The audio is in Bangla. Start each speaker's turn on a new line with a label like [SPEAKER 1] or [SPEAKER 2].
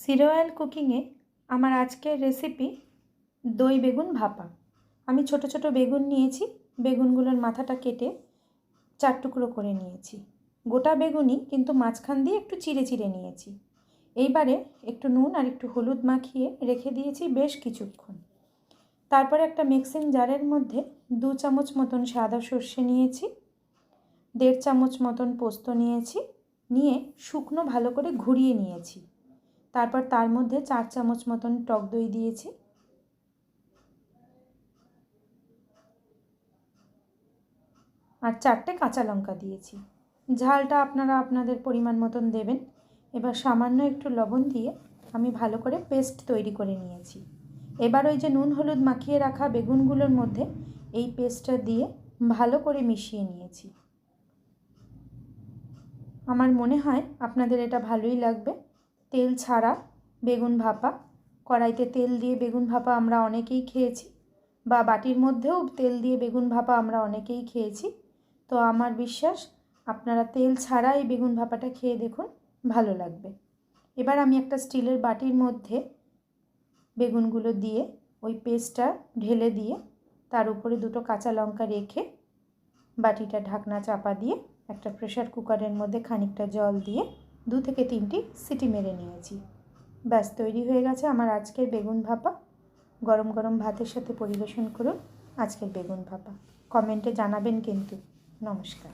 [SPEAKER 1] জিরো অয়েল কুকিংয়ে আমার আজকের রেসিপি দই বেগুন ভাপা। আমি ছোট ছোট বেগুন নিয়েছি, বেগুনগুলোর মাথাটা কেটে 4 টুকরো করে নিয়েছি। গোটা বেগুনই, কিন্তু মাঝখান দিয়ে একটু চিড়ে চিড়ে নিয়েছি। এইবারে একটু নুন আর একটু হলুদ মাখিয়ে রেখে দিয়েছি বেশ কিছুক্ষণ। তারপরে একটা মিক্সিং জারের মধ্যে 2 চামচ মতন সাদা সর্ষে নিয়েছি, 1.5 চামচ মতন পোস্ত নিয়েছি, নিয়ে শুকনো ভালো করে ঘুরিয়ে নিয়েছি। তারপর তার মধ্যে 4 চামচ মতন টক দই দিয়েছি, আর 4টে কাঁচা লঙ্কা দিয়েছি। ঝালটা আপনারা আপনাদের পরিমাণ মতন দেবেন। এবার সামান্য একটু লবণ দিয়ে আমি ভালো করে পেস্ট তৈরি করে নিয়েছি। এবার ওই যে নুন হলুদ মাখিয়ে রাখা বেগুনগুলোর মধ্যে এই পেস্টটা দিয়ে ভালো করে মিশিয়ে নিয়েছি। আমার মনে হয় আপনাদের এটা ভালোই লাগবে। তেল ছাড়া বেগুন ভাপা, কড়াইতে তেল দিয়ে বেগুন ভাপা আমরা অনেকেই খেয়েছি, বা বাটির মধ্যেও তেল দিয়ে বেগুন ভাপা আমরা অনেকেই খেয়েছি। তো আমার বিশ্বাস আপনারা তেল ছাড়া এই বেগুন ভাপাটা খেয়ে দেখুন, ভালো লাগবে। এবার আমি একটা স্টিলের বাটির মধ্যে বেগুনগুলো দিয়ে ওই পেস্টটা ঢেলে দিয়ে তার উপরে 2টো কাঁচা লঙ্কা রেখে বাটিটা ঢাকনা চাপা দিয়ে একটা প্রেসার কুকারের মধ্যে খানিকটা জল দিয়ে 2 থেকে 3টি সিটি মেরে নিয়েছি। ব্যাস, তৈরি হয়ে গেছে আমার আজকের বেগুন ভাপা। গরম গরম ভাতের সাথে পরিবেশন করুন আজকের বেগুন ভাপা। কমেন্টে জানাবেন কিন্তু। নমস্কার।